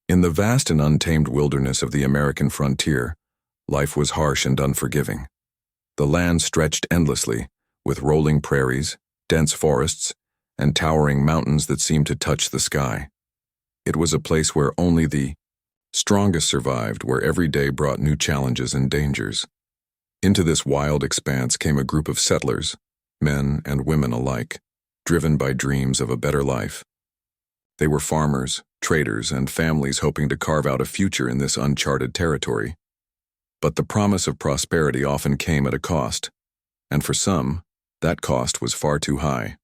In the vast and untamed wilderness of the American frontier, life was harsh and unforgiving. The land stretched endlessly, with rolling prairies, dense forests, and towering mountains that seemed to touch the sky. It was a place where only the strongest survived, where every day brought new challenges and dangers. Into this wild expanse came a group of settlers, men and women alike, driven by dreams of a better life. They were farmers, traders, and families hoping to carve out a future in this uncharted territory. But the promise of prosperity often came at a cost, and for some, that cost was far too high.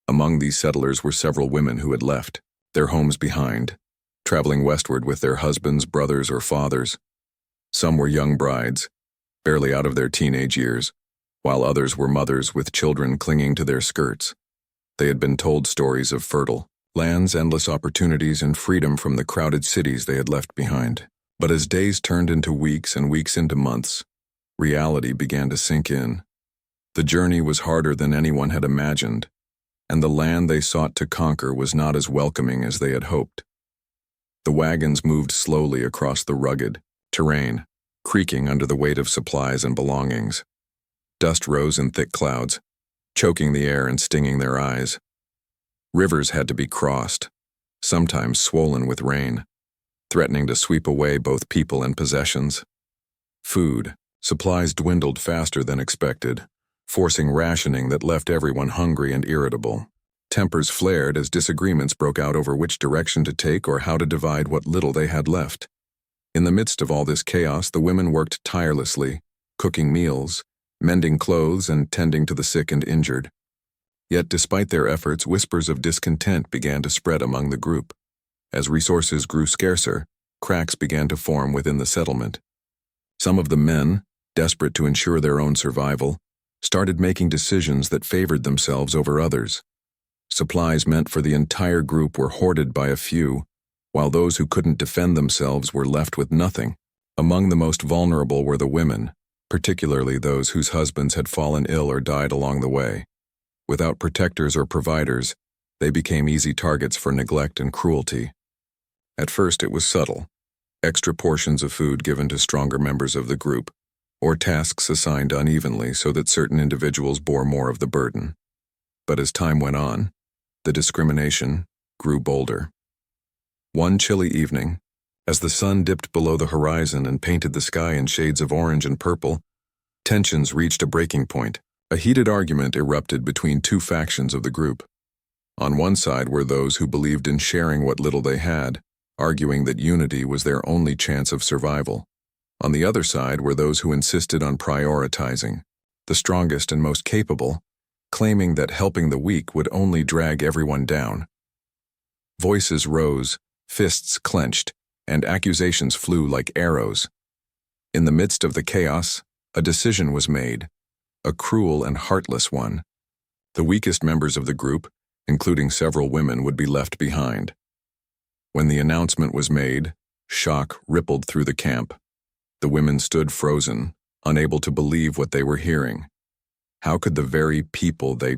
Among these settlers were several women who had left their homes behind, traveling westward with their husbands, brothers, or fathers. Some were young brides, barely out of their teenage years, while others were mothers with children clinging to their skirts. They had been told stories of fertile lands, endless opportunities, and freedom from the crowded cities they had left behind. But as days turned into weeks and weeks into months, reality began to sink in. The journey was harder than anyone had imagined, and the land they sought to conquer was not as welcoming as they had hoped. The wagons moved slowly across the rugged terrain, creaking under the weight of supplies and belongings. Dust rose in thick clouds, choking the air and stinging their eyes. Rivers had to be crossed, sometimes swollen with rain, threatening to sweep away both people and possessions. Food supplies dwindled faster than expected, forcing rationing that left everyone hungry and irritable. Tempers flared as disagreements broke out over which direction to take or how to divide what little they had left. In the midst of all this chaos, the women worked tirelessly, cooking meals, mending clothes, and tending to the sick and injured. Yet despite their efforts, whispers of discontent began to spread among the group. As resources grew scarcer, cracks began to form within the settlement. Some of the men, desperate to ensure their own survival, started making decisions that favored themselves over others. Supplies meant for the entire group were hoarded by a few, while those who couldn't defend themselves were left with nothing. Among the most vulnerable were the women, particularly those whose husbands had fallen ill or died along the way. Without protectors or providers, they became easy targets for neglect and cruelty. At first it was subtle, extra portions of food given to stronger members of the group, or tasks assigned unevenly so that certain individuals bore more of the burden. But as time went on, the discrimination grew bolder. One chilly evening, as the sun dipped below the horizon and painted the sky in shades of orange and purple, tensions reached a breaking point. A heated argument erupted between two factions of the group. On one side were those who believed in sharing what little they had, arguing that unity was their only chance of survival. On the other side were those who insisted on prioritizing the strongest and most capable, claiming that helping the weak would only drag everyone down. Voices rose, fists clenched, and accusations flew like arrows. In the midst of the chaos, a decision was made, a cruel and heartless one. The weakest members of the group, including several women, would be left behind. When the announcement was made, shock rippled through the camp. The women stood frozen, unable to believe what they were hearing. How could the very people they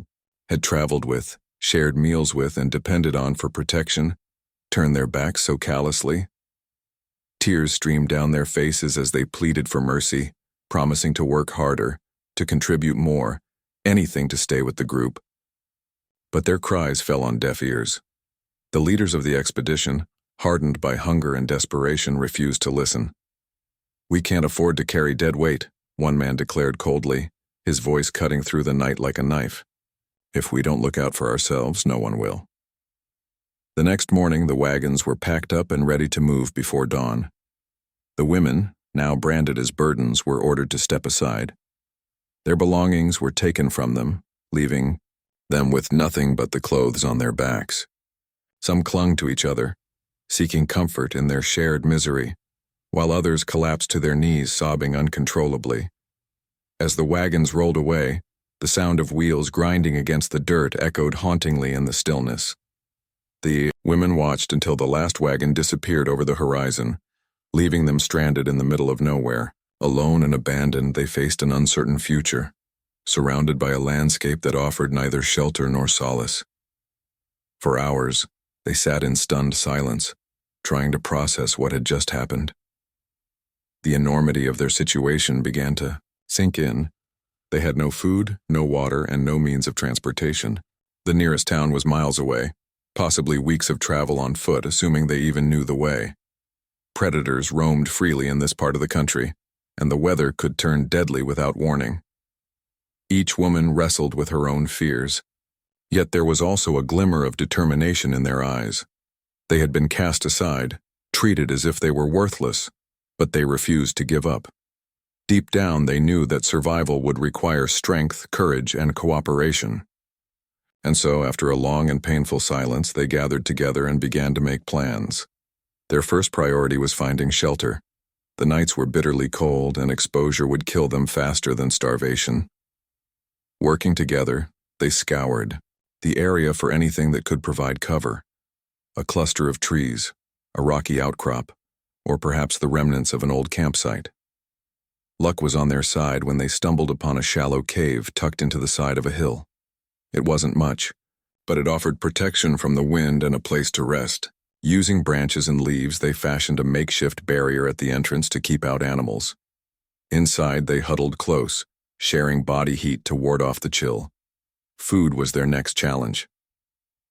had traveled with, shared meals with, and depended on for protection turn their backs so callously? Tears streamed down their faces as they pleaded for mercy, promising to work harder, to contribute more, anything to stay with the group. But their cries fell on deaf ears. The leaders of the expedition, hardened by hunger and desperation, refused to listen. "We can't afford to carry dead weight," one man declared coldly, his voice cutting through the night like a knife. "If we don't look out for ourselves, no one will." The next morning, the wagons were packed up and ready to move before dawn. The women, now branded as burdens, were ordered to step aside. Their belongings were taken from them, leaving them with nothing but the clothes on their backs. Some clung to each other, seeking comfort in their shared misery, while others collapsed to their knees, sobbing uncontrollably. As the wagons rolled away, the sound of wheels grinding against the dirt echoed hauntingly in the stillness. The women watched until the last wagon disappeared over the horizon, leaving them stranded in the middle of nowhere. Alone and abandoned, they faced an uncertain future, surrounded by a landscape that offered neither shelter nor solace. For hours, they sat in stunned silence, trying to process what had just happened. The enormity of their situation began to sink in. They had no food, no water, and no means of transportation. The nearest town was miles away, possibly weeks of travel on foot, assuming they even knew the way. Predators roamed freely in this part of the country, and the weather could turn deadly without warning. Each woman wrestled with her own fears, yet there was also a glimmer of determination in their eyes. They had been cast aside, treated as if they were worthless, but they refused to give up. Deep down, they knew that survival would require strength, courage, and cooperation. And so, after a long and painful silence, they gathered together and began to make plans. Their first priority was finding shelter. The nights were bitterly cold, and exposure would kill them faster than starvation. Working together, they scoured the area for anything that could provide cover. A cluster of trees, a rocky outcrop, or perhaps the remnants of an old campsite. Luck was on their side when they stumbled upon a shallow cave tucked into the side of a hill. It wasn't much, but it offered protection from the wind and a place to rest. Using branches and leaves, they fashioned a makeshift barrier at the entrance to keep out animals. Inside, they huddled close, sharing body heat to ward off the chill. Food was their next challenge.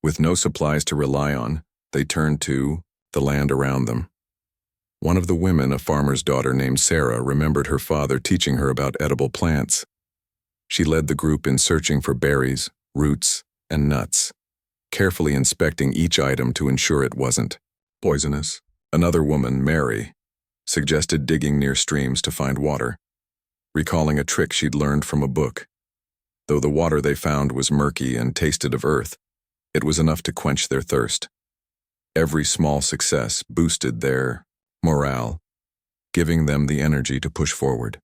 With no supplies to rely on, they turned to the land around them. One of the women, a farmer's daughter named Sarah, remembered her father teaching her about edible plants. She led the group in searching for berries, roots, and nuts, carefully inspecting each item to ensure it wasn't poisonous. Another woman, Mary, suggested digging near streams to find water, recalling a trick she'd learned from a book. Though the water they found was murky and tasted of earth, it was enough to quench their thirst. Every small success boosted their morale, giving them the energy to push forward.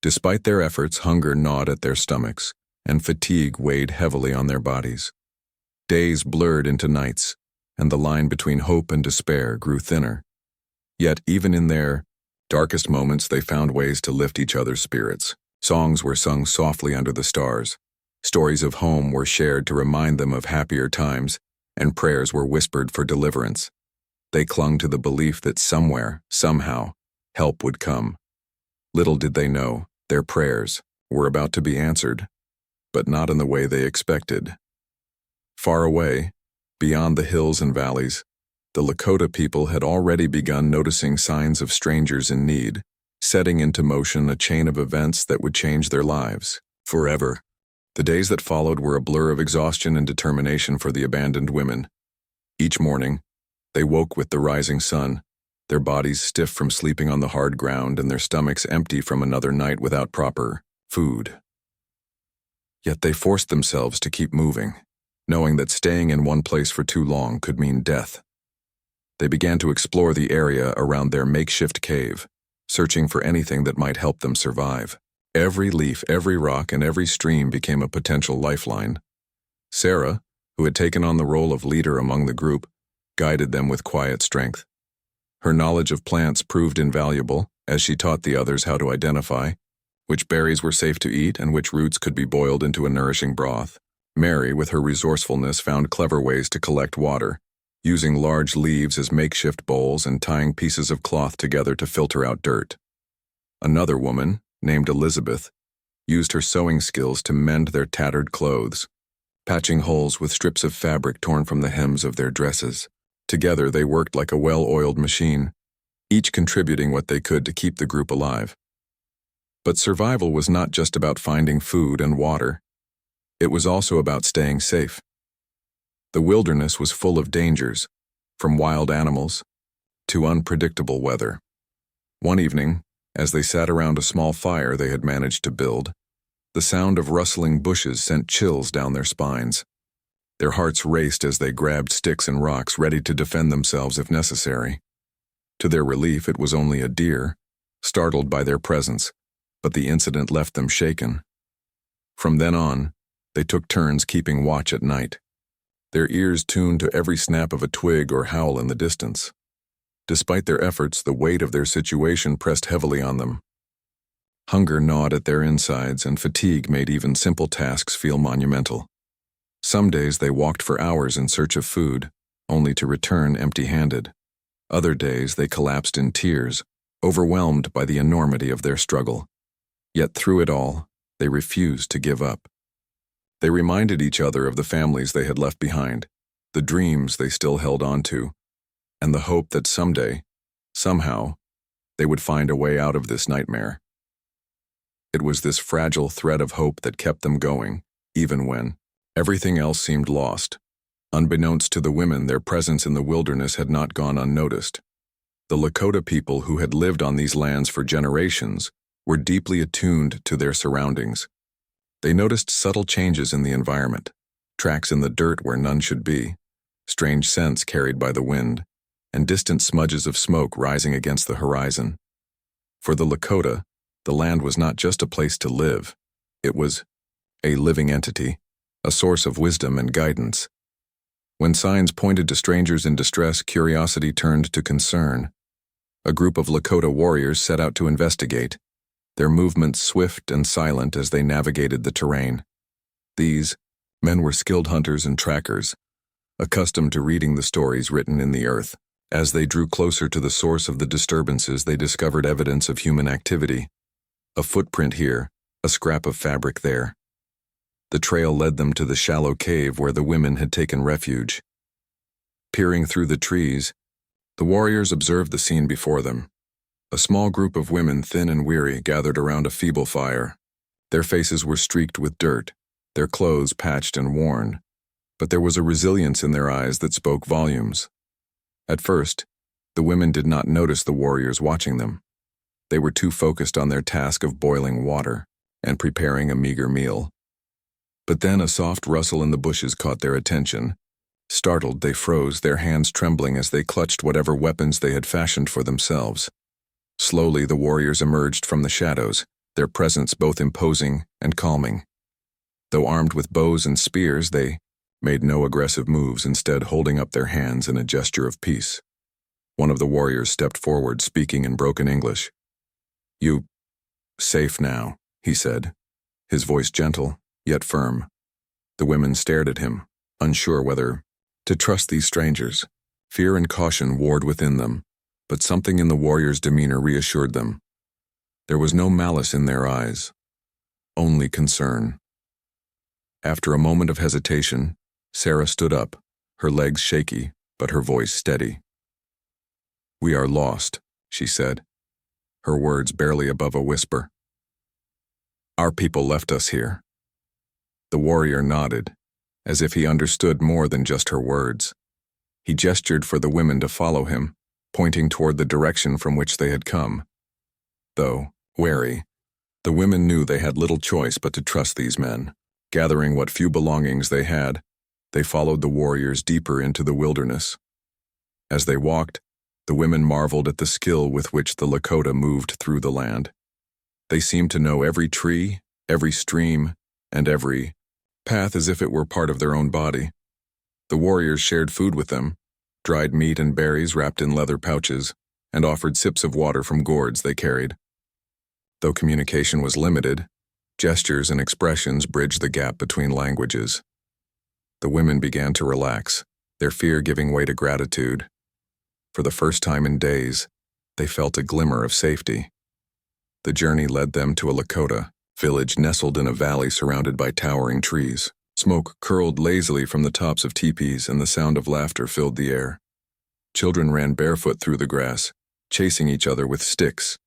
Despite their efforts, hunger gnawed at their stomachs, and fatigue weighed heavily on their bodies. Days blurred into nights, and the line between hope and despair grew thinner. Yet, even in their darkest moments, they found ways to lift each other's spirits. Songs were sung softly under the stars. Stories of home were shared to remind them of happier times, and prayers were whispered for deliverance. They clung to the belief that somewhere, somehow, help would come. Little did they know, their prayers were about to be answered, but not in the way they expected. Far away, beyond the hills and valleys, the Lakota people had already begun noticing signs of strangers in need, setting into motion a chain of events that would change their lives forever. The days that followed were a blur of exhaustion and determination for the abandoned women. Each morning, they woke with the rising sun, their bodies stiff from sleeping on the hard ground and their stomachs empty from another night without proper food. Yet they forced themselves to keep moving, knowing that staying in one place for too long could mean death. They began to explore the area around their makeshift cave, searching for anything that might help them survive. Every leaf, every rock, and every stream became a potential lifeline. Sarah, who had taken on the role of leader among the group, guided them with quiet strength. Her knowledge of plants proved invaluable, as she taught the others how to identify which berries were safe to eat and which roots could be boiled into a nourishing broth. Mary, with her resourcefulness, found clever ways to collect water, using large leaves as makeshift bowls and tying pieces of cloth together to filter out dirt. Another woman, named Elizabeth, used her sewing skills to mend their tattered clothes, patching holes with strips of fabric torn from the hems of their dresses. Together they worked like a well-oiled machine, each contributing what they could to keep the group alive. But survival was not just about finding food and water. It was also about staying safe. The wilderness was full of dangers, from wild animals to unpredictable weather. One evening, as they sat around a small fire they had managed to build, the sound of rustling bushes sent chills down their spines. Their hearts raced as they grabbed sticks and rocks, ready to defend themselves if necessary. To their relief, it was only a deer, startled by their presence, but the incident left them shaken. From then on, they took turns keeping watch at night, their ears tuned to every snap of a twig or howl in the distance. Despite their efforts, the weight of their situation pressed heavily on them. Hunger gnawed at their insides, and fatigue made even simple tasks feel monumental. Some days they walked for hours in search of food, only to return empty-handed. Other days they collapsed in tears, overwhelmed by the enormity of their struggle. Yet through it all, they refused to give up. They reminded each other of the families they had left behind, the dreams they still held on to, and the hope that someday, somehow, they would find a way out of this nightmare. It was this fragile thread of hope that kept them going, even when everything else seemed lost. Unbeknownst to the women, their presence in the wilderness had not gone unnoticed. The Lakota people who had lived on these lands for generations were deeply attuned to their surroundings. They noticed subtle changes in the environment, tracks in the dirt where none should be, strange scents carried by the wind, and distant smudges of smoke rising against the horizon. For the Lakota, the land was not just a place to live. It was a living entity, a source of wisdom and guidance. When signs pointed to strangers in distress, curiosity turned to concern. A group of Lakota warriors set out to investigate, their movements swift and silent as they navigated the terrain. These men were skilled hunters and trackers, accustomed to reading the stories written in the earth. As they drew closer to the source of the disturbances, they discovered evidence of human activity. A footprint here, a scrap of fabric there. The trail led them to the shallow cave where the women had taken refuge. Peering through the trees, the warriors observed the scene before them. A small group of women, thin and weary, gathered around a feeble fire. Their faces were streaked with dirt, their clothes patched and worn, but there was a resilience in their eyes that spoke volumes. At first, the women did not notice the warriors watching them. They were too focused on their task of boiling water and preparing a meager meal. But then a soft rustle in the bushes caught their attention. Startled, they froze, their hands trembling as they clutched whatever weapons they had fashioned for themselves. Slowly, the warriors emerged from the shadows, their presence both imposing and calming. Though armed with bows and spears, they made no aggressive moves, instead holding up their hands in a gesture of peace. One of the warriors stepped forward, speaking in broken English. "You safe now," he said, his voice gentle, yet firm. The women stared at him, unsure whether to trust these strangers. Fear and caution warred within them, but something in the warrior's demeanor reassured them. There was no malice in their eyes, only concern. After a moment of hesitation, Sarah stood up, her legs shaky, but her voice steady. "We are lost," she said, her words barely above a whisper. "Our people left us here." The warrior nodded, as if he understood more than just her words. He gestured for the women to follow him, pointing toward the direction from which they had come. Though wary, the women knew they had little choice but to trust these men. Gathering what few belongings they had, they followed the warriors deeper into the wilderness. As they walked, the women marveled at the skill with which the Lakota moved through the land. They seemed to know every tree, every stream, and every path as if it were part of their own body. The warriors shared food with them, dried meat and berries wrapped in leather pouches, and offered sips of water from gourds they carried. Though communication was limited, gestures and expressions bridged the gap between languages. The women began to relax, their fear giving way to gratitude. For the first time in days, they felt a glimmer of safety. The journey led them to a Lakota village nestled in a valley surrounded by towering trees. Smoke curled lazily from the tops of teepees, and the sound of laughter filled the air. Children ran barefoot through the grass, chasing each other with sticks,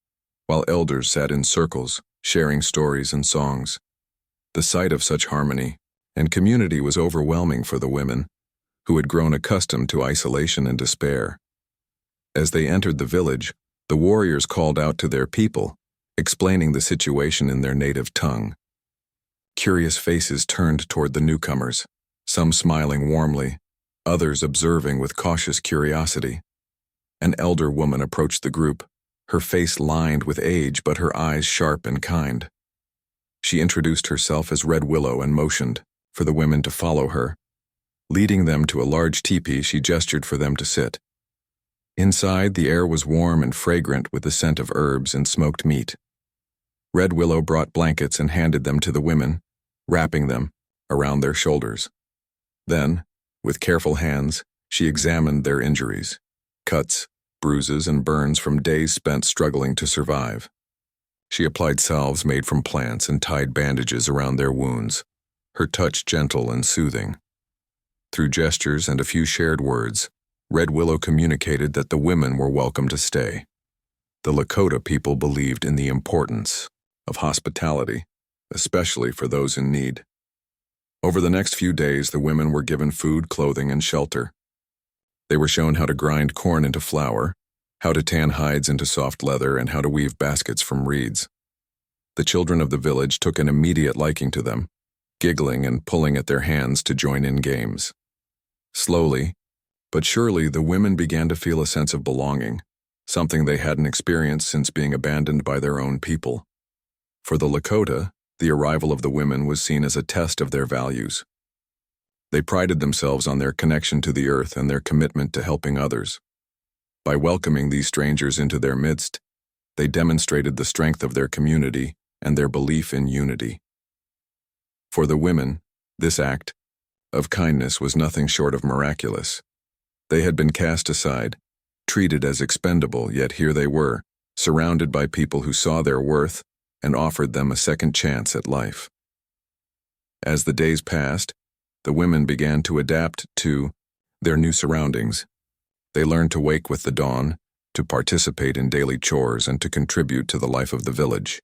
while elders sat in circles, sharing stories and songs. The sight of such harmony and community was overwhelming for the women, who had grown accustomed to isolation and despair. As they entered the village, the warriors called out to their people, explaining the situation in their native tongue. Curious faces turned toward the newcomers, some smiling warmly, others observing with cautious curiosity. An elder woman approached the group, her face lined with age but her eyes sharp and kind. She introduced herself as Red Willow and motioned for the women to follow her. Leading them to a large teepee, she gestured for them to sit. Inside, the air was warm and fragrant with the scent of herbs and smoked meat. Red Willow brought blankets and handed them to the women, wrapping them around their shoulders. Then, with careful hands, she examined their injuries. Cuts, bruises, and burns from days spent struggling to survive. She applied salves made from plants and tied bandages around their wounds, her touch gentle and soothing. Through gestures and a few shared words, Red Willow communicated that the women were welcome to stay. The Lakota people believed in the importance of hospitality, especially for those in need. Over the next few days, the women were given food, clothing, and shelter. They were shown how to grind corn into flour, how to tan hides into soft leather, and how to weave baskets from reeds. The children of the village took an immediate liking to them, giggling and pulling at their hands to join in games. Slowly, but surely, the women began to feel a sense of belonging, something they hadn't experienced since being abandoned by their own people. For the Lakota, the arrival of the women was seen as a test of their values. They prided themselves on their connection to the earth and their commitment to helping others. By welcoming these strangers into their midst, they demonstrated the strength of their community and their belief in unity. For the women, this act of kindness was nothing short of miraculous. They had been cast aside, treated as expendable, yet here they were, surrounded by people who saw their worth and offered them a second chance at life. As the days passed, the women began to adapt to their new surroundings. They learned to wake with the dawn, to participate in daily chores, and to contribute to the life of the village.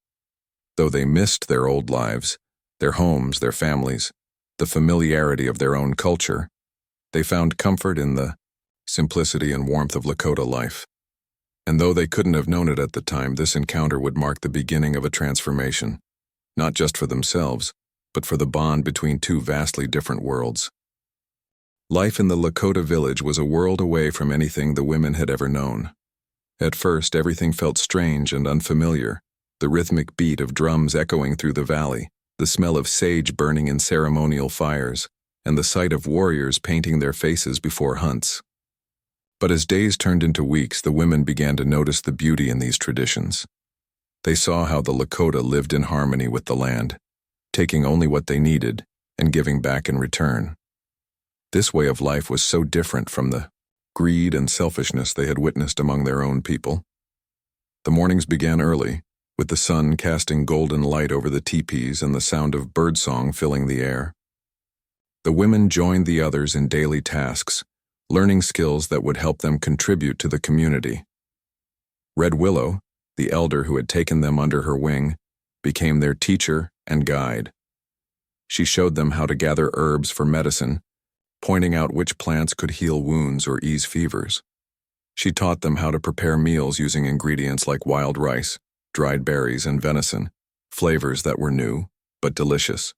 Though they missed their old lives, their homes, their families, the familiarity of their own culture, they found comfort in the simplicity and warmth of Lakota life. And though they couldn't have known it at the time, this encounter would mark the beginning of a transformation, not just for themselves, but for the bond between two vastly different worlds. Life in the Lakota village was a world away from anything the women had ever known. At first, everything felt strange and unfamiliar, the rhythmic beat of drums echoing through the valley, the smell of sage burning in ceremonial fires, and the sight of warriors painting their faces before hunts. But as days turned into weeks, the women began to notice the beauty in these traditions. They saw how the Lakota lived in harmony with the land, taking only what they needed and giving back in return. This way of life was so different from the greed and selfishness they had witnessed among their own people. The mornings began early, with the sun casting golden light over the teepees and the sound of birdsong filling the air. The women joined the others in daily tasks, learning skills that would help them contribute to the community. Red Willow, the elder who had taken them under her wing, became their teacher and guide. She showed them how to gather herbs for medicine, pointing out which plants could heal wounds or ease fevers. She taught them how to prepare meals using ingredients like wild rice, dried berries, and venison, flavors that were new but delicious.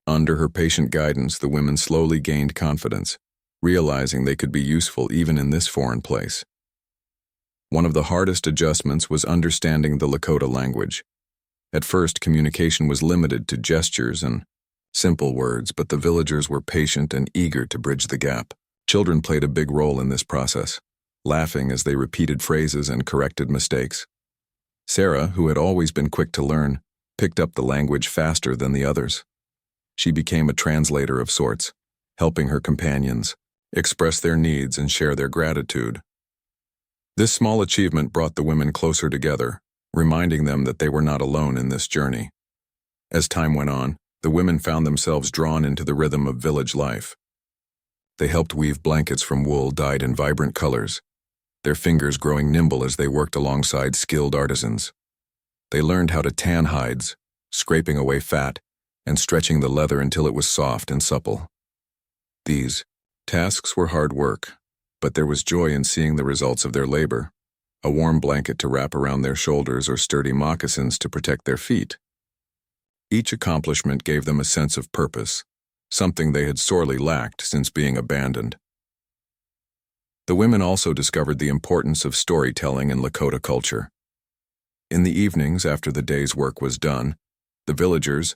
Under her patient guidance, the women slowly gained confidence, realizing they could be useful even in this foreign place. One of the hardest adjustments was understanding the Lakota language. At first, communication was limited to gestures and simple words, but the villagers were patient and eager to bridge the gap. Children played a big role in this process, laughing as they repeated phrases and corrected mistakes. Sarah, who had always been quick to learn, picked up the language faster than the others. She became a translator of sorts, helping her companions express their needs and share their gratitude. This small achievement brought the women closer together, reminding them that they were not alone in this journey. As time went on, the women found themselves drawn into the rhythm of village life. They helped weave blankets from wool dyed in vibrant colors, their fingers growing nimble as they worked alongside skilled artisans. They learned how to tan hides, scraping away fat, and stretching the leather until it was soft and supple. These tasks were hard work, but there was joy in seeing the results of their labor, a warm blanket to wrap around their shoulders or sturdy moccasins to protect their feet. Each accomplishment gave them a sense of purpose, something they had sorely lacked since being abandoned. The women also discovered the importance of storytelling in Lakota culture. In the evenings, after the day's work was done, the villagers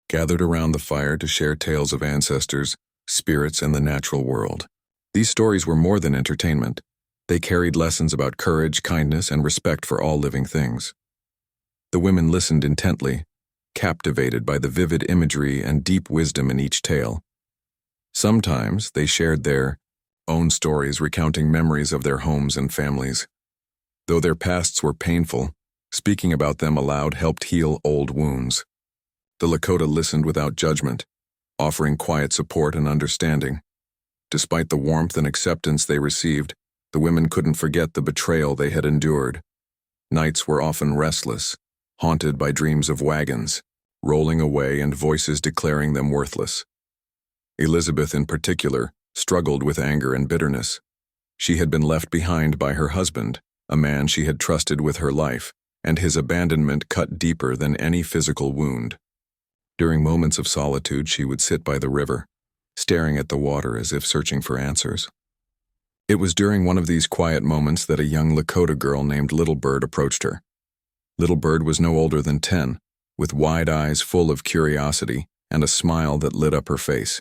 gathered around the fire to share tales of ancestors, spirits, and the natural world. These stories were more than entertainment. They carried lessons about courage, kindness, and respect for all living things. The women listened intently, captivated by the vivid imagery and deep wisdom in each tale. Sometimes they shared their own stories recounting memories of their homes and families. Though their pasts were painful, speaking about them aloud helped heal old wounds. The Lakota listened without judgment, offering quiet support and understanding. Despite the warmth and acceptance they received, the women couldn't forget the betrayal they had endured. Nights were often restless, haunted by dreams of wagons, rolling away and voices declaring them worthless. Elizabeth, in particular, struggled with anger and bitterness. She had been left behind by her husband, a man she had trusted with her life, and his abandonment cut deeper than any physical wound. During moments of solitude, she would sit by the river, staring at the water as if searching for answers. It was during one of these quiet moments that a young Lakota girl named Little Bird approached her. Little Bird was no older than 10, with wide eyes full of curiosity and a smile that lit up her face.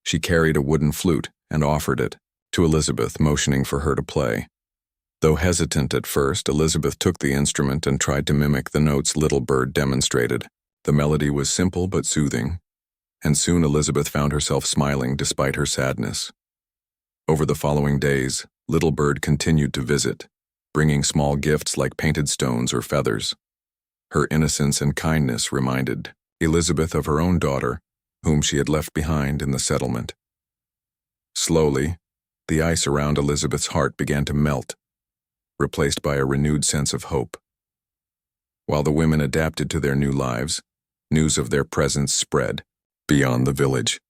She carried a wooden flute and offered it to Elizabeth, motioning for her to play. Though hesitant at first, Elizabeth took the instrument and tried to mimic the notes Little Bird demonstrated. The melody was simple but soothing, and soon Elizabeth found herself smiling despite her sadness. Over the following days, Little Bird continued to visit, bringing small gifts like painted stones or feathers. Her innocence and kindness reminded Elizabeth of her own daughter, whom she had left behind in the settlement. Slowly, the ice around Elizabeth's heart began to melt, replaced by a renewed sense of hope. While the women adapted to their new lives, news of their presence spread beyond the village.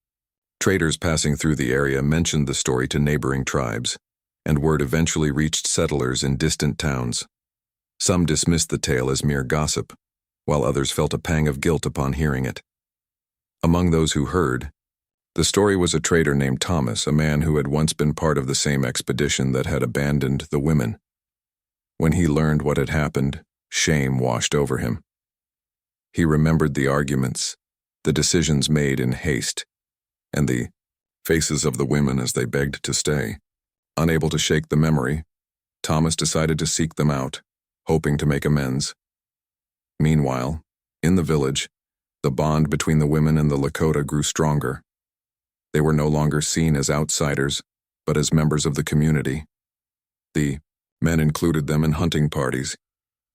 Traders passing through the area mentioned the story to neighboring tribes, and word eventually reached settlers in distant towns. Some dismissed the tale as mere gossip, while others felt a pang of guilt upon hearing it. Among those who heard, the story was a trader named Thomas, a man who had once been part of the same expedition that had abandoned the women. When he learned what had happened, shame washed over him. He remembered the arguments, the decisions made in haste, and the faces of the women as they begged to stay. Unable to shake the memory, Thomas decided to seek them out, hoping to make amends. Meanwhile, in the village, the bond between the women and the Lakota grew stronger. They were no longer seen as outsiders, but as members of the community. The men included them in hunting parties,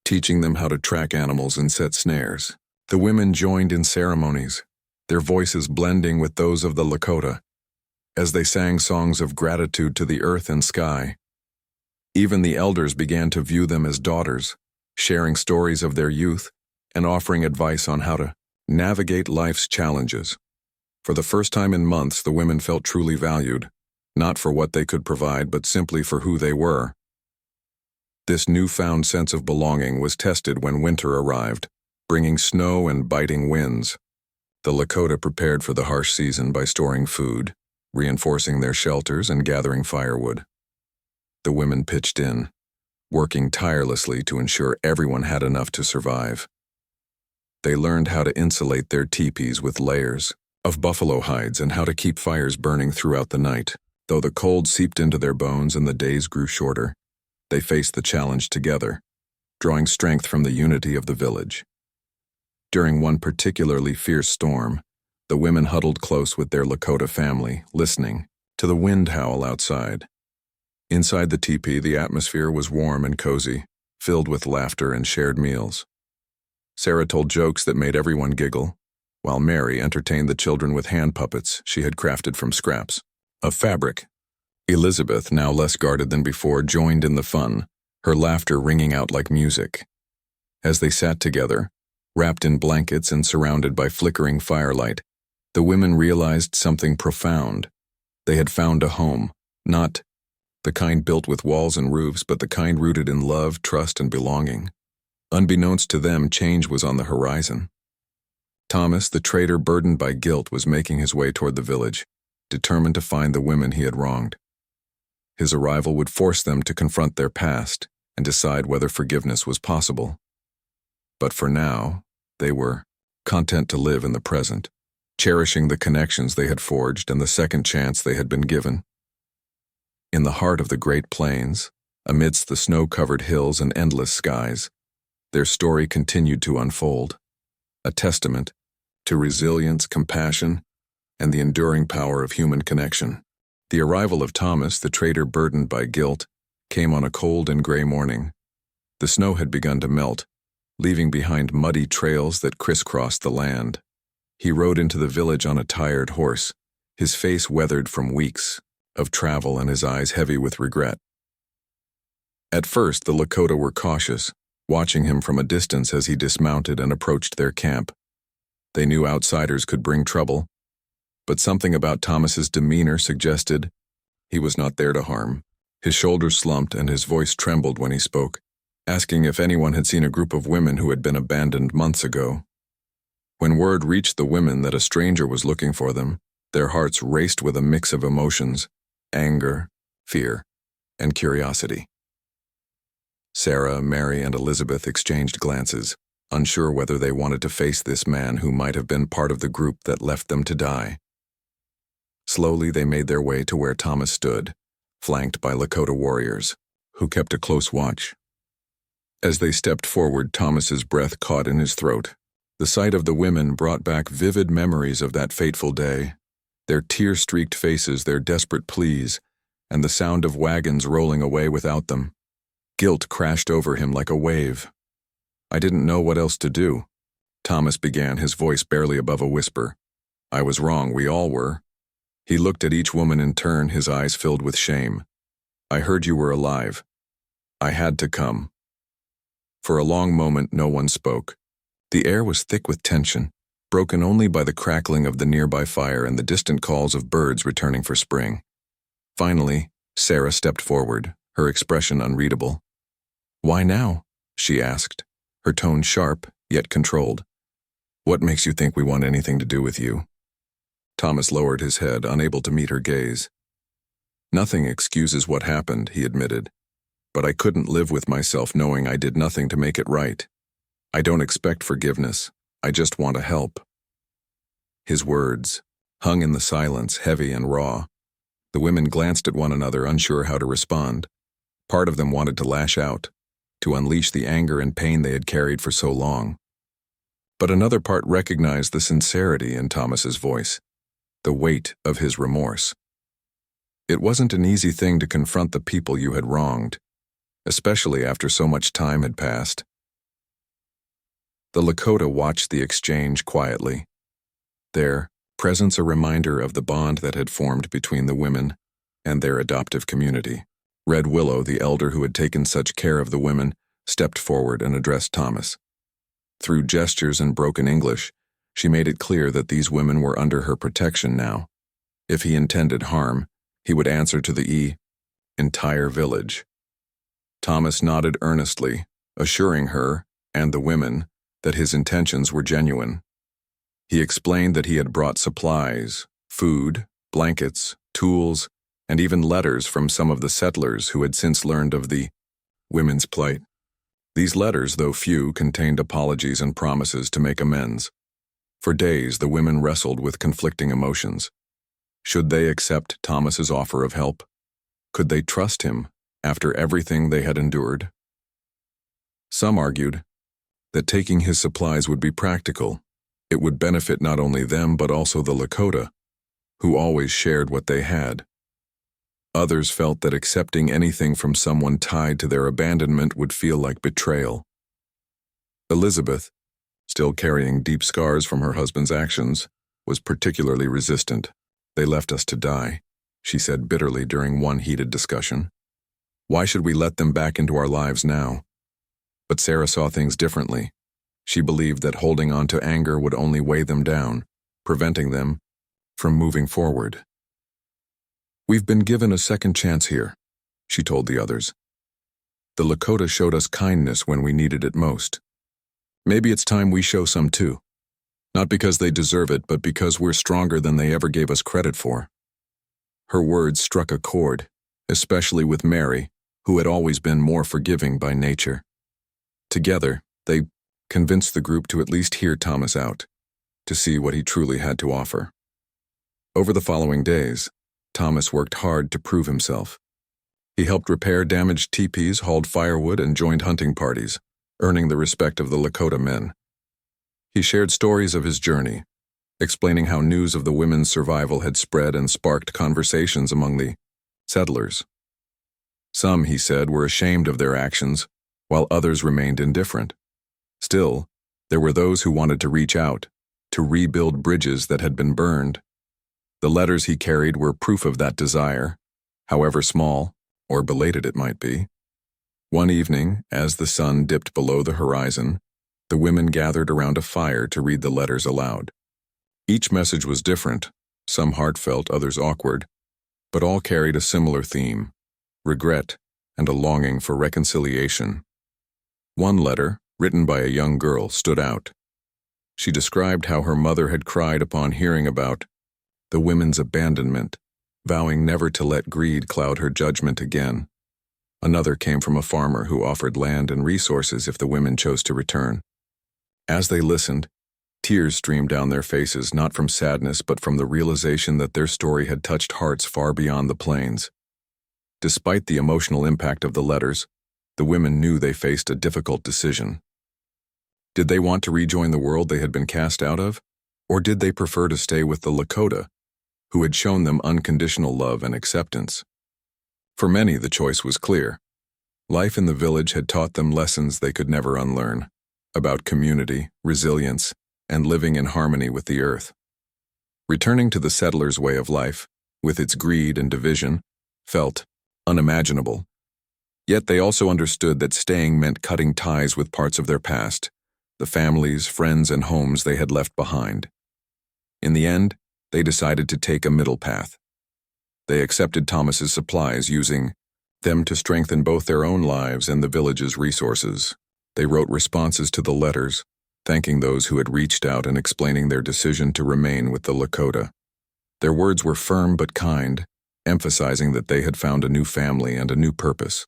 teaching them how to track animals and set snares. The women joined in ceremonies, their voices blending with those of the Lakota, as they sang songs of gratitude to the earth and sky. Even the elders began to view them as daughters, sharing stories of their youth and offering advice on how to navigate life's challenges. For the first time in months, the women felt truly valued, not for what they could provide, but simply for who they were. This newfound sense of belonging was tested when winter arrived, bringing snow and biting winds. The Lakota prepared for the harsh season by storing food, reinforcing their shelters, and gathering firewood. The women pitched in, working tirelessly to ensure everyone had enough to survive. They learned how to insulate their teepees with layers of buffalo hides and how to keep fires burning throughout the night. Though the cold seeped into their bones and the days grew shorter, they faced the challenge together, drawing strength from the unity of the village. During one particularly fierce storm, the women huddled close with their Lakota family, listening to the wind howl outside. Inside the teepee, the atmosphere was warm and cozy, filled with laughter and shared meals. Sarah told jokes that made everyone giggle, while Mary entertained the children with hand puppets she had crafted from scraps of fabric. Elizabeth, now less guarded than before, joined in the fun, her laughter ringing out like music. As they sat together, wrapped in blankets and surrounded by flickering firelight, the women realized something profound. They had found a home, not the kind built with walls and roofs, but the kind rooted in love, trust, and belonging. Unbeknownst to them, change was on the horizon. Thomas, the trader burdened by guilt, was making his way toward the village, determined to find the women he had wronged. His arrival would force them to confront their past and decide whether forgiveness was possible. But for now, they were content to live in the present, cherishing the connections they had forged and the second chance they had been given. In the heart of the Great Plains, amidst the snow-covered hills and endless skies, their story continued to unfold, a testament to resilience, compassion, and the enduring power of human connection. The arrival of Thomas, the trader burdened by guilt, came on a cold and gray morning. The snow had begun to melt, leaving behind muddy trails that crisscrossed the land. He rode into the village on a tired horse, his face weathered from weeks of travel and his eyes heavy with regret. At first, the Lakota were cautious, watching him from a distance as he dismounted and approached their camp. They knew outsiders could bring trouble, but something about Thomas's demeanor suggested he was not there to harm. His shoulders slumped and his voice trembled when he spoke, asking if anyone had seen a group of women who had been abandoned months ago. When word reached the women that a stranger was looking for them, their hearts raced with a mix of emotions: anger, fear, and curiosity. Sarah, Mary, and Elizabeth exchanged glances, unsure whether they wanted to face this man who might have been part of the group that left them to die. Slowly they made their way to where Thomas stood, flanked by Lakota warriors, who kept a close watch. As they stepped forward, Thomas's breath caught in his throat. The sight of the women brought back vivid memories of that fateful day, their tear-streaked faces, their desperate pleas, and the sound of wagons rolling away without them. Guilt crashed over him like a wave. "I didn't know what else to do," Thomas began, his voice barely above a whisper. "I was wrong, we all were." He looked at each woman in turn, his eyes filled with shame. "I heard you were alive. I had to come." For a long moment, no one spoke. The air was thick with tension, broken only by the crackling of the nearby fire and the distant calls of birds returning for spring. Finally, Sarah stepped forward, her expression unreadable. "Why now?" she asked, her tone sharp, yet controlled. "What makes you think we want anything to do with you?" Thomas lowered his head, unable to meet her gaze. "Nothing excuses what happened," he admitted, "but I couldn't live with myself knowing I did nothing to make it right. I don't expect forgiveness, I just want to help." His words hung in the silence, heavy and raw. The women glanced at one another, unsure how to respond. Part of them wanted to lash out, to unleash the anger and pain they had carried for so long. But another part recognized the sincerity in Thomas's voice, the weight of his remorse. It wasn't an easy thing to confront the people you had wronged, especially after so much time had passed. The Lakota watched the exchange quietly, their presence a reminder of the bond that had formed between the women and their adoptive community. Red Willow, the elder who had taken such care of the women, stepped forward and addressed Thomas. Through gestures and broken English, she made it clear that these women were under her protection now. If he intended harm, he would answer to the entire village. Thomas nodded earnestly, assuring her and the women that his intentions were genuine. He explained that he had brought supplies, food, blankets, tools, and even letters from some of the settlers who had since learned of the women's plight. These letters, though few, contained apologies and promises to make amends. For days, the women wrestled with conflicting emotions. Should they accept Thomas's offer of help? Could they trust him after everything they had endured? Some argued that taking his supplies would be practical. It would benefit not only them but also the Lakota, who always shared what they had. Others felt that accepting anything from someone tied to their abandonment would feel like betrayal. Elizabeth, still carrying deep scars from her husband's actions, was particularly resistant. "They left us to die," she said bitterly during one heated discussion. "Why should we let them back into our lives now?" But Sarah saw things differently. She believed that holding on to anger would only weigh them down, preventing them from moving forward. "We've been given a second chance here," she told the others. "The Lakota showed us kindness when we needed it most. Maybe it's time we show some too. Not because they deserve it, but because we're stronger than they ever gave us credit for." Her words struck a chord, especially with Mary, who had always been more forgiving by nature. Together, they convinced the group to at least hear Thomas out, to see what he truly had to offer. Over the following days, Thomas worked hard to prove himself. He helped repair damaged teepees, hauled firewood, and joined hunting parties, earning the respect of the Lakota men. He shared stories of his journey, explaining how news of the women's survival had spread and sparked conversations among the settlers. Some, he said, were ashamed of their actions, while others remained indifferent. Still, there were those who wanted to reach out, to rebuild bridges that had been burned. The letters he carried were proof of that desire, however small or belated it might be. One evening, as the sun dipped below the horizon, the women gathered around a fire to read the letters aloud. Each message was different, some heartfelt, others awkward, but all carried a similar theme: regret and a longing for reconciliation. One letter, written by a young girl, stood out. She described how her mother had cried upon hearing about the women's abandonment, vowing never to let greed cloud her judgment again. Another came from a farmer who offered land and resources if the women chose to return. As they listened, tears streamed down their faces, not from sadness but from the realization that their story had touched hearts far beyond the plains. Despite the emotional impact of the letters, the women knew they faced a difficult decision. Did they want to rejoin the world they had been cast out of, or did they prefer to stay with the Lakota, who had shown them unconditional love and acceptance? For many, the choice was clear. Life in the village had taught them lessons they could never unlearn, about community, resilience, and living in harmony with the earth. Returning to the settlers' way of life, with its greed and division, felt unimaginable. Yet they also understood that staying meant cutting ties with parts of their past, the families, friends, and homes they had left behind. In the end, they decided to take a middle path. They accepted Thomas's supplies, using them to strengthen both their own lives and the village's resources. They wrote responses to the letters, thanking those who had reached out and explaining their decision to remain with the Lakota. Their words were firm but kind, emphasizing that they had found a new family and a new purpose.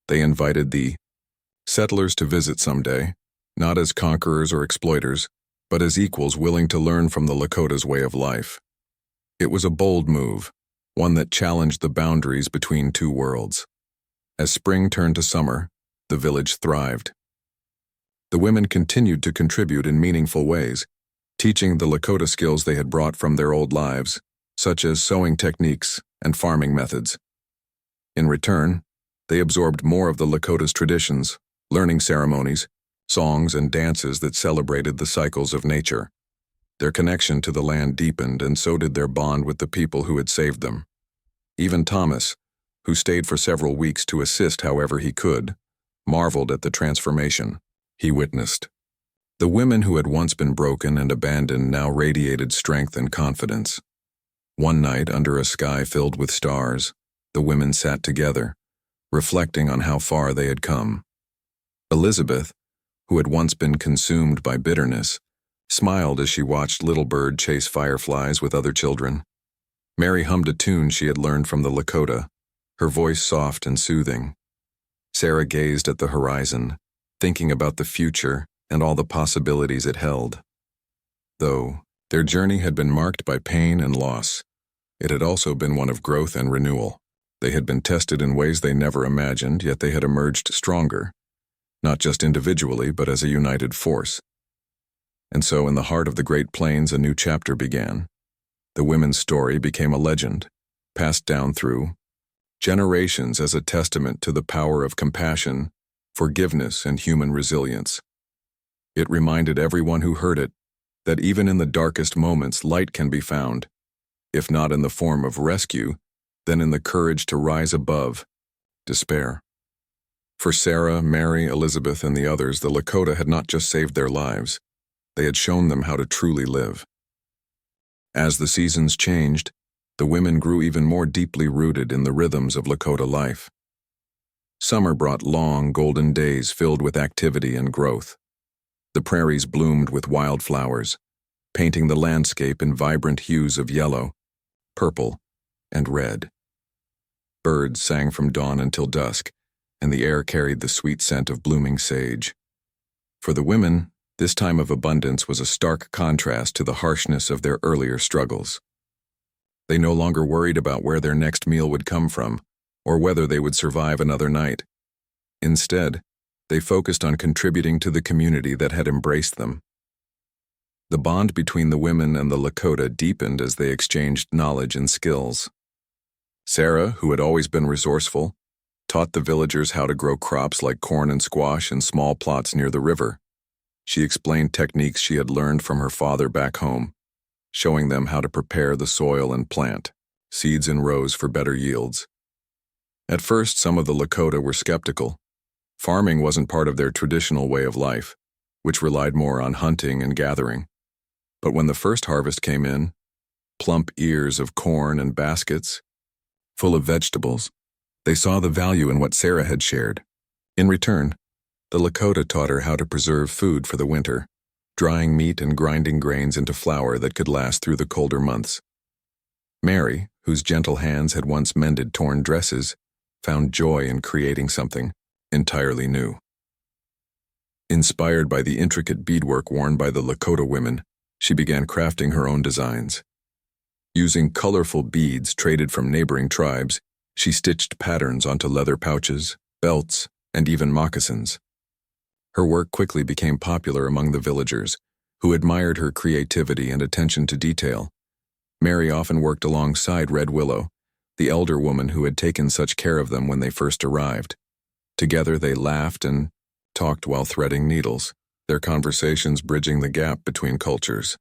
They invited the settlers to visit someday, not as conquerors or exploiters, but as equals willing to learn from the Lakota's way of life. It was a bold move, one that challenged the boundaries between two worlds. As spring turned to summer, the village thrived. The women continued to contribute in meaningful ways, teaching the Lakota skills they had brought from their old lives, such as sewing techniques and farming methods. In return, they absorbed more of the Lakota's traditions, learning ceremonies, songs, and dances that celebrated the cycles of nature. Their connection to the land deepened, and so did their bond with the people who had saved them. Even Thomas, who stayed for several weeks to assist however he could, marveled at the transformation he witnessed. The women who had once been broken and abandoned now radiated strength and confidence. One night, under a sky filled with stars, the women sat together, reflecting on how far they had come. Elizabeth, who had once been consumed by bitterness, smiled as she watched Little Bird chase fireflies with other children. Mary hummed a tune she had learned from the Lakota, her voice soft and soothing. Sarah gazed at the horizon, thinking about the future and all the possibilities it held. Though their journey had been marked by pain and loss, it had also been one of growth and renewal. They had been tested in ways they never imagined, yet they had emerged stronger, not just individually, but as a united force. And so, in the heart of the Great Plains, a new chapter began. The women's story became a legend, passed down through generations as a testament to the power of compassion, forgiveness, and human resilience. It reminded everyone who heard it that even in the darkest moments, light can be found, if not in the form of rescue, then in the courage to rise above despair. For Sarah, Mary, Elizabeth, and the others, the Lakota had not just saved their lives, they had shown them how to truly live. As the seasons changed, the women grew even more deeply rooted in the rhythms of Lakota life. Summer brought long, golden days filled with activity and growth. The prairies bloomed with wildflowers, painting the landscape in vibrant hues of yellow, purple, and red. Birds sang from dawn until dusk, and the air carried the sweet scent of blooming sage. For the women, this time of abundance was a stark contrast to the harshness of their earlier struggles. They no longer worried about where their next meal would come from, or whether they would survive another night. Instead, they focused on contributing to the community that had embraced them. The bond between the women and the Lakota deepened as they exchanged knowledge and skills. Sarah, who had always been resourceful, taught the villagers how to grow crops like corn and squash in small plots near the river. She explained techniques she had learned from her father back home, showing them how to prepare the soil and plant seeds in rows for better yields. At first, some of the Lakota were skeptical. Farming wasn't part of their traditional way of life, which relied more on hunting and gathering. But when the first harvest came in, plump ears of corn and baskets full of vegetables, they saw the value in what Sarah had shared. In return, the Lakota taught her how to preserve food for the winter, drying meat and grinding grains into flour that could last through the colder months. Mary, whose gentle hands had once mended torn dresses, found joy in creating something entirely new. Inspired by the intricate beadwork worn by the Lakota women, she began crafting her own designs. Using colorful beads traded from neighboring tribes, she stitched patterns onto leather pouches, belts, and even moccasins. Her work quickly became popular among the villagers, who admired her creativity and attention to detail. Mary often worked alongside Red Willow, the elder woman who had taken such care of them when they first arrived. Together they laughed and talked while threading needles, their conversations bridging the gap between cultures.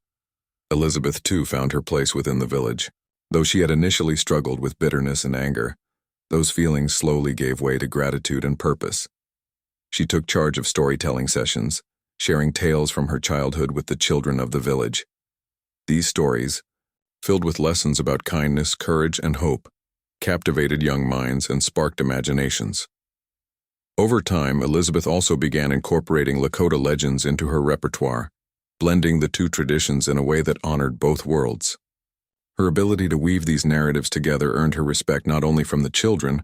Elizabeth, too, found her place within the village. Though she had initially struggled with bitterness and anger, those feelings slowly gave way to gratitude and purpose. She took charge of storytelling sessions, sharing tales from her childhood with the children of the village. These stories, filled with lessons about kindness, courage, and hope, captivated young minds and sparked imaginations. Over time, Elizabeth also began incorporating Lakota legends into her repertoire, blending the two traditions in a way that honored both worlds. Her ability to weave these narratives together earned her respect not only from the children,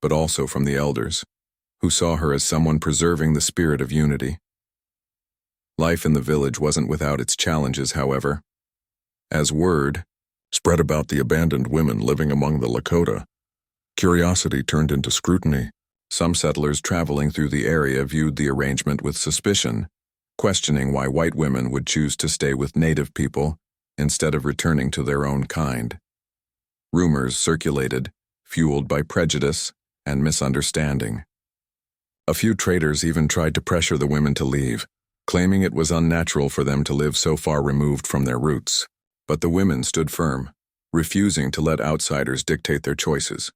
but also from the elders, who saw her as someone preserving the spirit of unity. Life in the village wasn't without its challenges, however. As word spread about the abandoned women living among the Lakota, curiosity turned into scrutiny. Some settlers traveling through the area viewed the arrangement with suspicion, questioning why white women would choose to stay with native people instead of returning to their own kind. Rumors circulated, fueled by prejudice and misunderstanding. A few traders even tried to pressure the women to leave, claiming it was unnatural for them to live so far removed from their roots. But the women stood firm, refusing to let outsiders dictate their choices.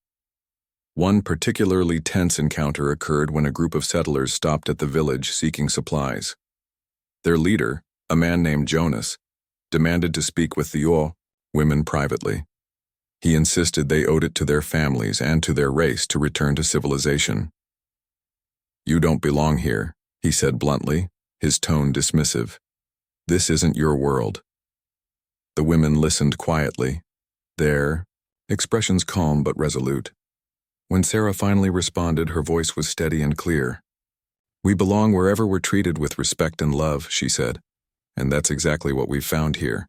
One particularly tense encounter occurred when a group of settlers stopped at the village seeking supplies. Their leader, a man named Jonas, demanded to speak with the women privately. He insisted they owed it to their families and to their race to return to civilization. "You don't belong here," he said bluntly, his tone dismissive. "This isn't your world." The women listened quietly, their expressions calm but resolute. When Sarah finally responded, her voice was steady and clear. "We belong wherever we're treated with respect and love," she said, "and that's exactly what we've found here."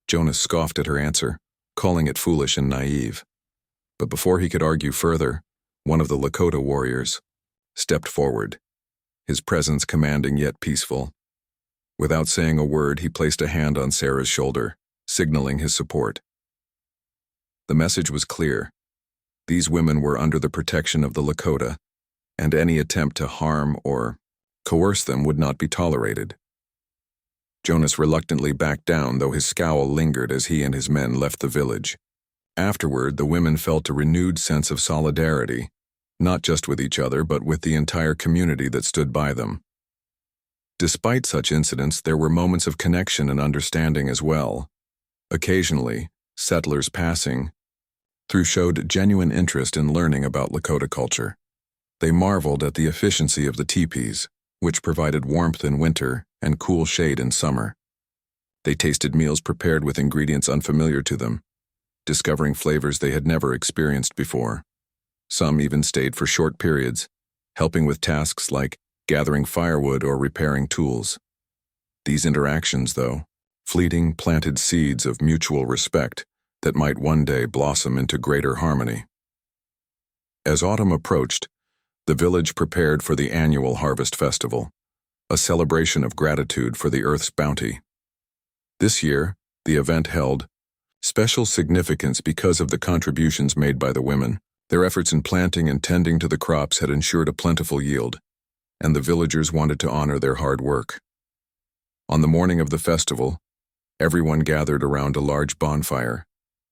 Jonas scoffed at her answer, calling it foolish and naive. But before he could argue further, one of the Lakota warriors stepped forward, his presence commanding yet peaceful. Without saying a word, he placed a hand on Sarah's shoulder, signaling his support. The message was clear. These women were under the protection of the Lakota, and any attempt to harm or coerce them would not be tolerated. Jonas reluctantly backed down, though his scowl lingered as he and his men left the village. Afterward, the women felt a renewed sense of solidarity, not just with each other, but with the entire community that stood by them. Despite such incidents, there were moments of connection and understanding as well. Occasionally, settlers passing through showed genuine interest in learning about Lakota culture. They marveled at the efficiency of the teepees, which provided warmth in winter and cool shade in summer. They tasted meals prepared with ingredients unfamiliar to them, discovering flavors they had never experienced before. Some even stayed for short periods, helping with tasks like gathering firewood or repairing tools. These interactions, though, fleeting, planted seeds of mutual respect that might one day blossom into greater harmony. As autumn approached, the village prepared for the annual harvest festival, a celebration of gratitude for the earth's bounty. This year, the event held special significance because of the contributions made by the women. Their efforts in planting and tending to the crops had ensured a plentiful yield, and the villagers wanted to honor their hard work. On the morning of the festival, everyone gathered around a large bonfire,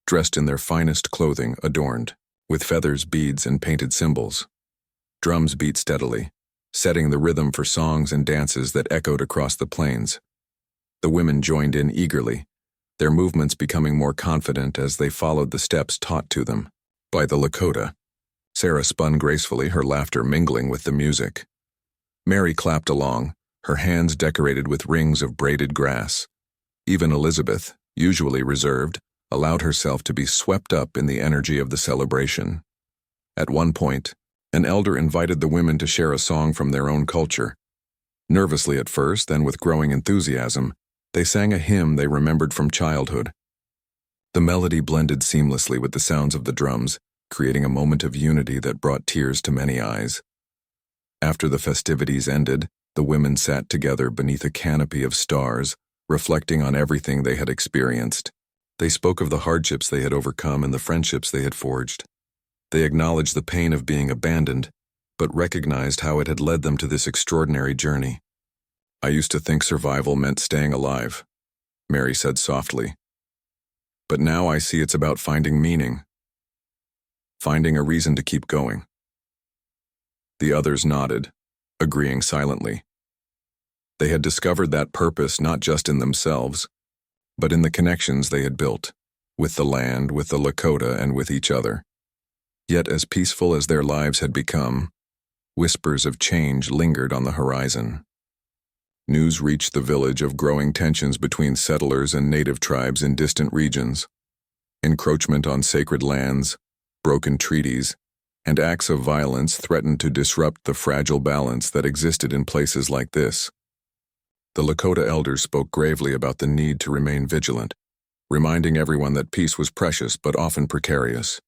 dressed in their finest clothing adorned with feathers, beads, and painted symbols. Drums beat steadily, setting the rhythm for songs and dances that echoed across the plains. The women joined in eagerly, their movements becoming more confident as they followed the steps taught to them by the Lakota. Sarah spun gracefully, her laughter mingling with the music. Mary clapped along, her hands decorated with rings of braided grass. Even Elizabeth, usually reserved, allowed herself to be swept up in the energy of the celebration. At one point, an elder invited the women to share a song from their own culture. Nervously at first, then with growing enthusiasm, they sang a hymn they remembered from childhood. The melody blended seamlessly with the sounds of the drums, creating a moment of unity that brought tears to many eyes. After the festivities ended, the women sat together beneath a canopy of stars, reflecting on everything they had experienced. They spoke of the hardships they had overcome and the friendships they had forged. They acknowledged the pain of being abandoned, but recognized how it had led them to this extraordinary journey. "I used to think survival meant staying alive," Mary said softly. "But now I see it's about finding meaning, finding a reason to keep going." The others nodded, agreeing silently. They had discovered that purpose not just in themselves, but in the connections they had built, with the land, with the Lakota, and with each other. Yet as peaceful as their lives had become, whispers of change lingered on the horizon. News reached the village of growing tensions between settlers and native tribes in distant regions. Encroachment on sacred lands, broken treaties, and acts of violence threatened to disrupt the fragile balance that existed in places like this. The Lakota elders spoke gravely about the need to remain vigilant, reminding everyone that peace was precious but often precarious.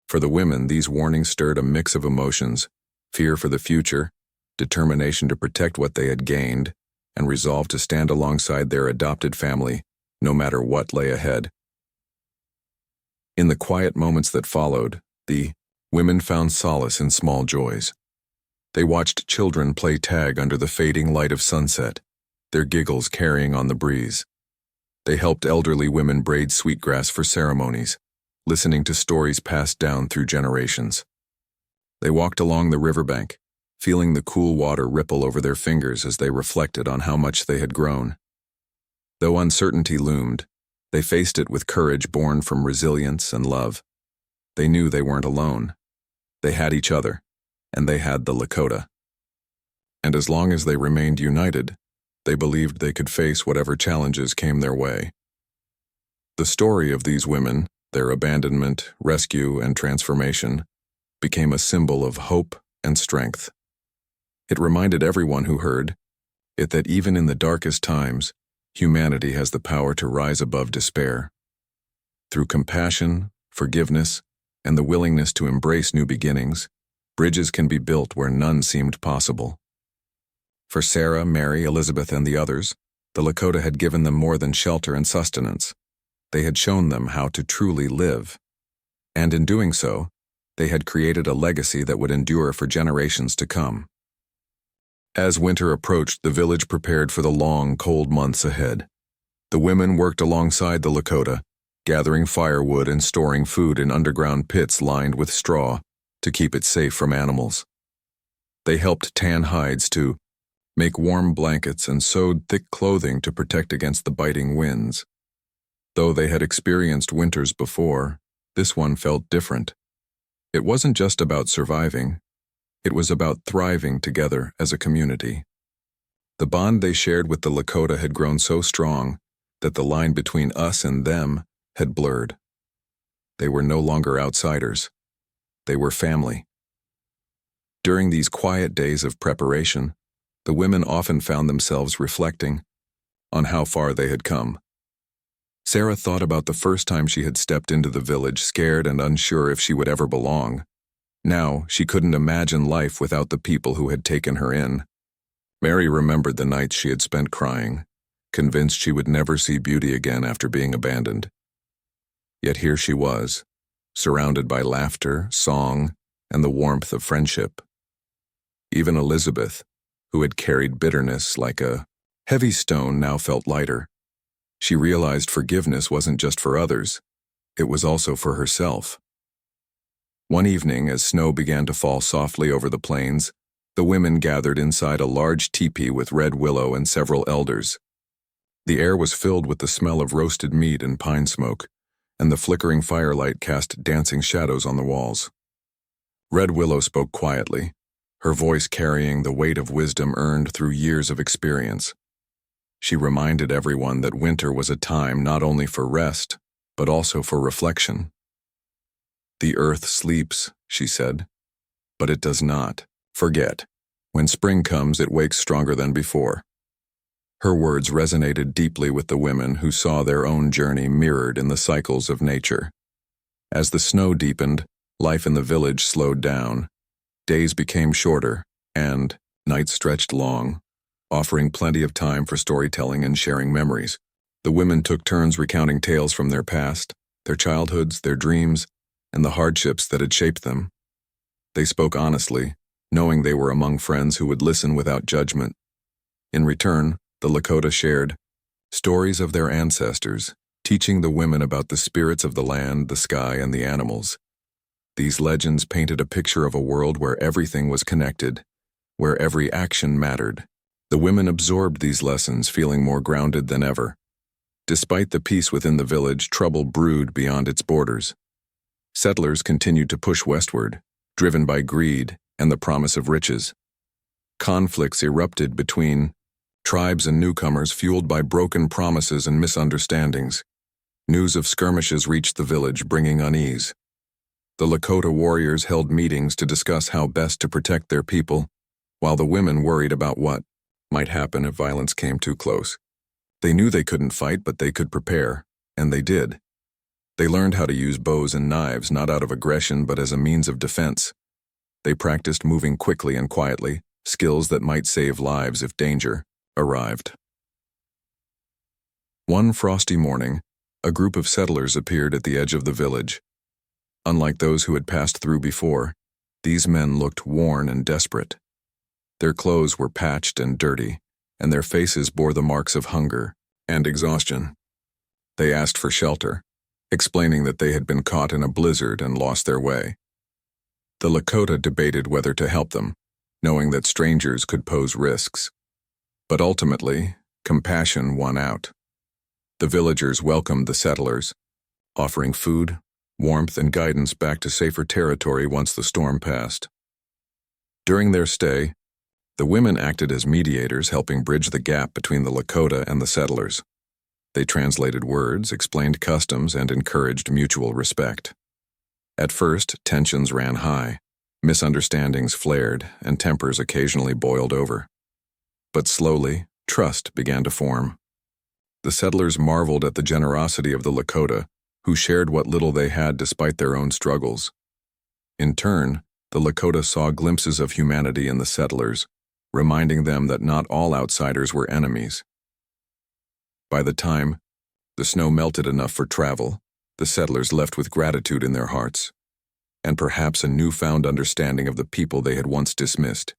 For the women, these warnings stirred a mix of emotions: fear for the future, determination to protect what they had gained, and resolve to stand alongside their adopted family, no matter what lay ahead. In the quiet moments that followed, the women found solace in small joys. They watched children play tag under the fading light of sunset, their giggles carrying on the breeze. They helped elderly women braid sweetgrass for ceremonies, listening to stories passed down through generations. They walked along the riverbank, feeling the cool water ripple over their fingers as they reflected on how much they had grown. Though uncertainty loomed, they faced it with courage born from resilience and love. They knew they weren't alone. They had each other, and they had the Lakota. And as long as they remained united, they believed they could face whatever challenges came their way. The story of these women, their abandonment, rescue, and transformation, became a symbol of hope and strength. It reminded everyone who heard it that even in the darkest times, humanity has the power to rise above despair. Through compassion, forgiveness, and the willingness to embrace new beginnings, bridges can be built where none seemed possible. For Sarah, Mary, Elizabeth, and the others, the Lakota had given them more than shelter and sustenance. They had shown them how to truly live. And in doing so, they had created a legacy that would endure for generations to come. As winter approached, the village prepared for the long, cold months ahead. The women worked alongside the Lakota, gathering firewood and storing food in underground pits lined with straw to keep it safe from animals. They helped tan hides to make warm blankets and sewed thick clothing to protect against the biting winds. Though they had experienced winters before, this one felt different. It wasn't just about surviving. It was about thriving together as a community. The bond they shared with the Lakota had grown so strong that the line between us and them had blurred. They were no longer outsiders. They were family. During these quiet days of preparation, the women often found themselves reflecting on how far they had come. Sarah thought about the first time she had stepped into the village, scared and unsure if she would ever belong. Now, she couldn't imagine life without the people who had taken her in. Mary remembered the nights she had spent crying, convinced she would never see beauty again after being abandoned. Yet here she was, surrounded by laughter, song, and the warmth of friendship. Even Elizabeth, who had carried bitterness like a heavy stone, now felt lighter. She realized forgiveness wasn't just for others, it was also for herself. One evening, as snow began to fall softly over the plains, the women gathered inside a large teepee with red willow and several elders. The air was filled with the smell of roasted meat and pine smoke, and the flickering firelight cast dancing shadows on the walls. Red Willow spoke quietly, her voice carrying the weight of wisdom earned through years of experience. She reminded everyone that winter was a time not only for rest, but also for reflection. "The earth sleeps," she said, "but it does not forget. When spring comes, it wakes stronger than before." Her words resonated deeply with the women who saw their own journey mirrored in the cycles of nature. As the snow deepened, life in the village slowed down. Days became shorter, and nights stretched long, offering plenty of time for storytelling and sharing memories. The women took turns recounting tales from their past, their childhoods, their dreams, and the hardships that had shaped them. They spoke honestly, knowing they were among friends who would listen without judgment. In return, the Lakota shared stories of their ancestors, teaching the women about the spirits of the land, the sky, and the animals. These legends painted a picture of a world where everything was connected, where every action mattered. The women absorbed these lessons, feeling more grounded than ever. Despite the peace within the village, trouble brewed beyond its borders. Settlers continued to push westward, driven by greed and the promise of riches. Conflicts erupted between tribes and newcomers, fueled by broken promises and misunderstandings. News of skirmishes reached the village, bringing unease. The Lakota warriors held meetings to discuss how best to protect their people, while the women worried about what might happen if violence came too close. They knew they couldn't fight, but they could prepare, and they did. They learned how to use bows and knives, not out of aggression, but as a means of defense. They practiced moving quickly and quietly, skills that might save lives if danger arrived. One frosty morning, a group of settlers appeared at the edge of the village. Unlike those who had passed through before, these men looked worn and desperate. Their clothes were patched and dirty, and their faces bore the marks of hunger and exhaustion. They asked for shelter, explaining that they had been caught in a blizzard and lost their way. The Lakota debated whether to help them, knowing that strangers could pose risks. But ultimately, compassion won out. The villagers welcomed the settlers, offering food, warmth, and guidance back to safer territory once the storm passed. During their stay, the women acted as mediators, helping bridge the gap between the Lakota and the settlers. They translated words, explained customs, and encouraged mutual respect. At first, tensions ran high, misunderstandings flared, and tempers occasionally boiled over. But slowly, trust began to form. The settlers marveled at the generosity of the Lakota, who shared what little they had despite their own struggles. In turn, the Lakota saw glimpses of humanity in the settlers, reminding them that not all outsiders were enemies. By the time the snow melted enough for travel, the settlers left with gratitude in their hearts, and perhaps a newfound understanding of the people they had once dismissed.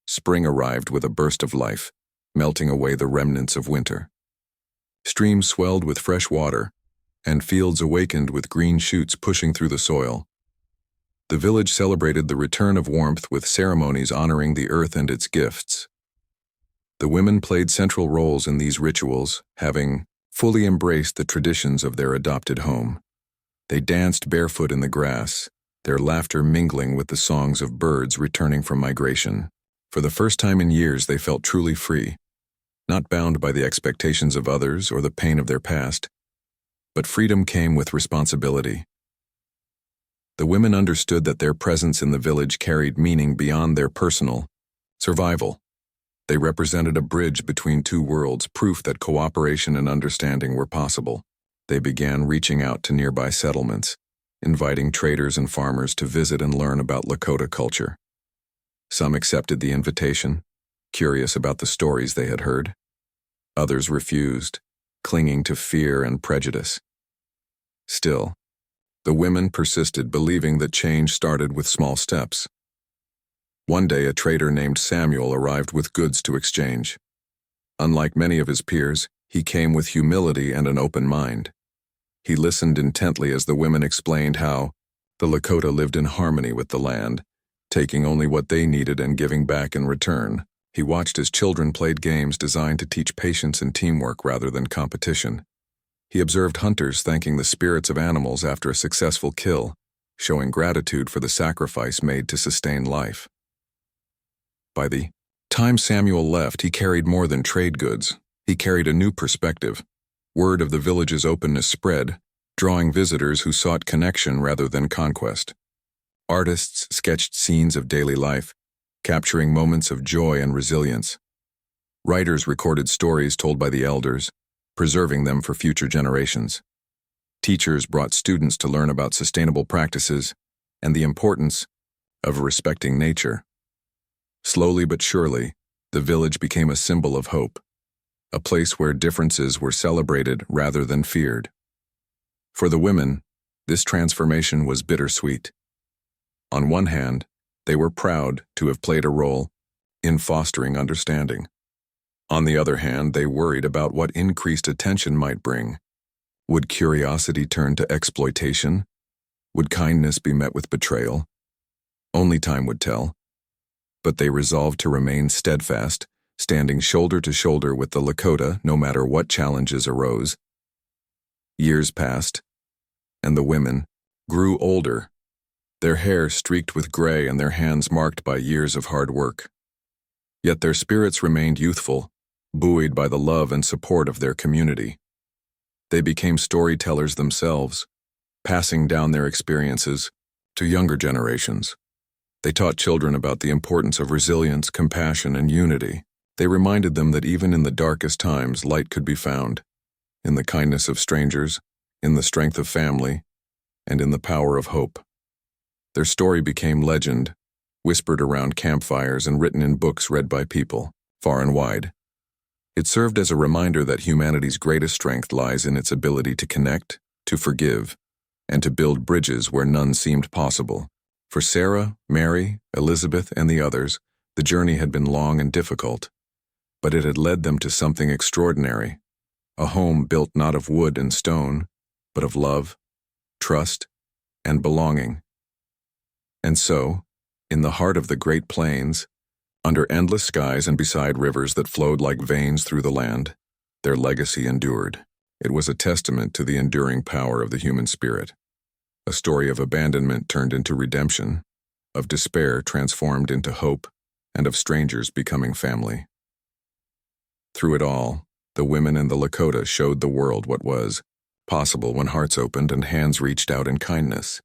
Spring arrived with a burst of life, melting away the remnants of winter. Streams swelled with fresh water, and fields awakened with green shoots pushing through the soil. The village celebrated the return of warmth with ceremonies honoring the earth and its gifts. The women played central roles in these rituals, having fully embraced the traditions of their adopted home. They danced barefoot in the grass, their laughter mingling with the songs of birds returning from migration. For the first time in years, they felt truly free, not bound by the expectations of others or the pain of their past, but freedom came with responsibility. The women understood that their presence in the village carried meaning beyond their personal survival. They represented a bridge between two worlds, proof that cooperation and understanding were possible. They began reaching out to nearby settlements, inviting traders and farmers to visit and learn about Lakota culture. Some accepted the invitation, curious about the stories they had heard. Others refused, clinging to fear and prejudice. Still, the women persisted, believing that change started with small steps. One day, a trader named Samuel arrived with goods to exchange. Unlike many of his peers, he came with humility and an open mind. He listened intently as the women explained how the Lakota lived in harmony with the land, taking only what they needed and giving back in return. He watched as children played games designed to teach patience and teamwork rather than competition. He observed hunters thanking the spirits of animals after a successful kill, showing gratitude for the sacrifice made to sustain life. By the time Samuel left, he carried more than trade goods. He carried a new perspective. Word of the village's openness spread, drawing visitors who sought connection rather than conquest. Artists sketched scenes of daily life, capturing moments of joy and resilience. Writers recorded stories told by the elders, preserving them for future generations. Teachers brought students to learn about sustainable practices and the importance of respecting nature. Slowly but surely, the village became a symbol of hope, a place where differences were celebrated rather than feared. For the women, this transformation was bittersweet. On one hand, they were proud to have played a role in fostering understanding. On the other hand, they worried about what increased attention might bring. Would curiosity turn to exploitation? Would kindness be met with betrayal? Only time would tell. But they resolved to remain steadfast, standing shoulder to shoulder with the Lakota no matter what challenges arose. Years passed, and the women grew older, their hair streaked with gray and their hands marked by years of hard work. Yet their spirits remained youthful, buoyed by the love and support of their community. They became storytellers themselves, passing down their experiences to younger generations. They taught children about the importance of resilience, compassion, and unity. They reminded them that even in the darkest times, light could be found, in the kindness of strangers, in the strength of family, and in the power of hope. Their story became legend, whispered around campfires and written in books read by people, far and wide. It served as a reminder that humanity's greatest strength lies in its ability to connect, to forgive, and to build bridges where none seemed possible. For Sarah, Mary, Elizabeth, and the others, the journey had been long and difficult, but it had led them to something extraordinary, a home built not of wood and stone, but of love, trust, and belonging. And so, in the heart of the Great Plains, under endless skies and beside rivers that flowed like veins through the land, their legacy endured. It was a testament to the enduring power of the human spirit, a story of abandonment turned into redemption, of despair transformed into hope, and of strangers becoming family. Through it all, the women in the Lakota showed the world what was possible when hearts opened and hands reached out in kindness.